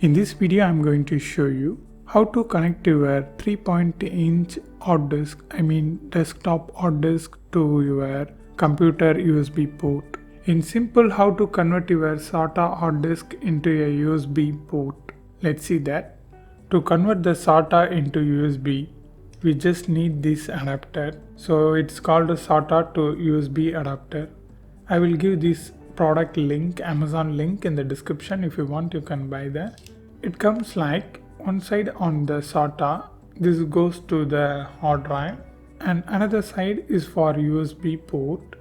In this video, I'm going to show you how to connect your 3.inch hard disk, desktop hard disk to your computer USB port. In simple, how to convert your SATA hard disk into a USB port. Let's see that. To convert the SATA into USB, we just need this adapter. So it's called a SATA to USB adapter. I will give this product link, Amazon link in the description. If you want, you can buy that. It comes like one side on the SATA, this goes to the hard drive, and another side is for USB port,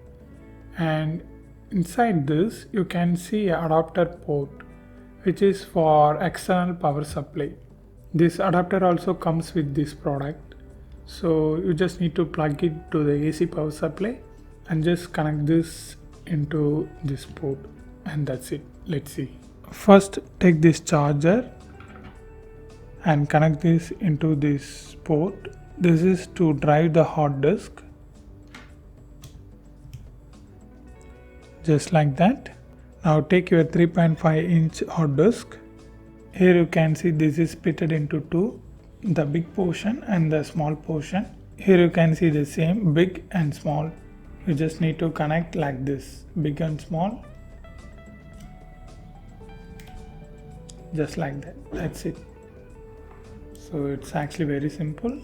and inside this you can see an adapter port which is for external power supply. This adapter also comes with this product, so you just need to plug it to the AC power supply and just connect this into this port, and that's it. Let's see. First, take this charger and connect this into this port. This is to drive the hard disk, just like that. Now take your 3.5-inch hard disk. Here you can see this is split into two, the big portion and the small portion. Here you can see the same big and small. You just need to connect like this, big and small, just like that. That's it. So it's actually very simple.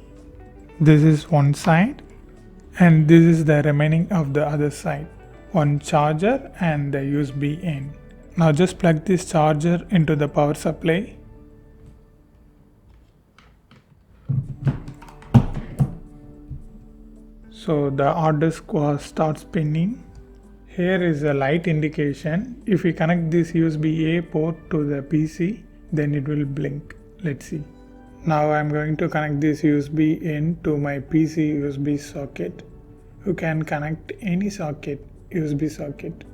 This is one side and this is the remaining of the other side. One charger and the USB in. Now just plug this charger into the power supply. So the hard disk will start spinning. Here is a light indication. If we connect this USB A port to the PC, then it will blink. Let's see. Now I'm going to connect this USB in to my PC USB socket. You can connect any socket, USB socket.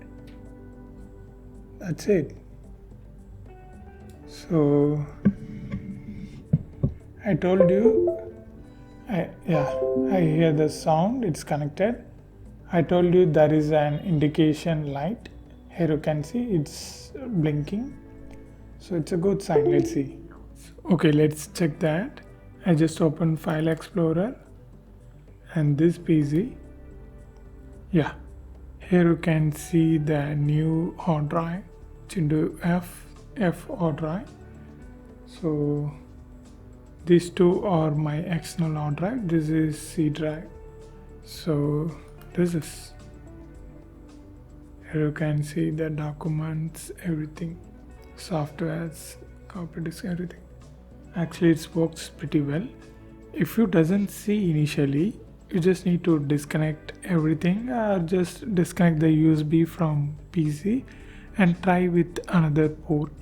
That's it. So I told you, I hear the sound, it's connected. I told you there is an indication light. Here you can see it's blinking. So it's a good sign. Let's see. Okay, let's check that. I just opened File Explorer and this PC. Yeah, here you can see the new hard drive. It's into F hard drive. So these two are my external hard drive. This is C drive. So this is. Here you can see the documents, everything, softwares, copy disk, everything. Actually it works pretty well. If you doesn't see initially, you just need to disconnect everything, or just disconnect the USB from PC and try with another port.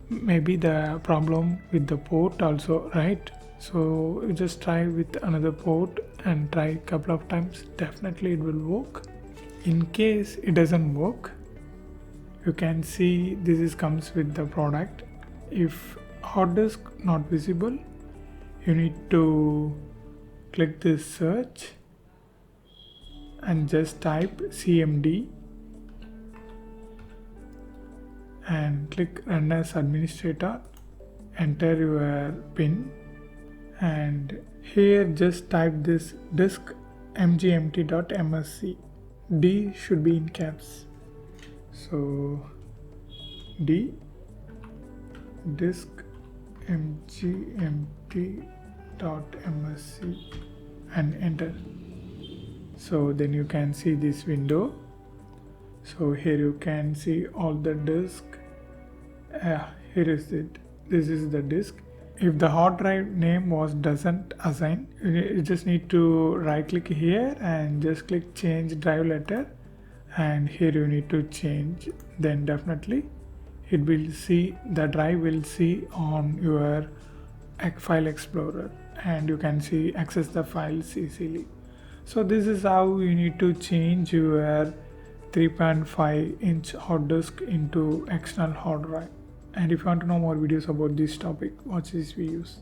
Maybe the problem with the port also, right? So you just try with another port and try a couple of times. Definitely it will work. In case it doesn't work, you can see this comes with the product. If hard disk not visible, you need to click this search and just type CMD and click run as administrator. Enter your pin and here just type this disk mgmt.msc. D should be in caps. So D disk mgmt.msc and enter. So then you can see this window. So here you can see all the disk. Here is it. This is the disk. If the hard drive name doesn't assign, you just need to right click here and just click change drive letter, and here you need to change. Then definitely it will see, the drive will see on your File Explorer, and you can see access the files easily. So this is how you need to change your 3.5-inch hard disk into external hard drive. And if you want to know more videos about this topic, watch these videos.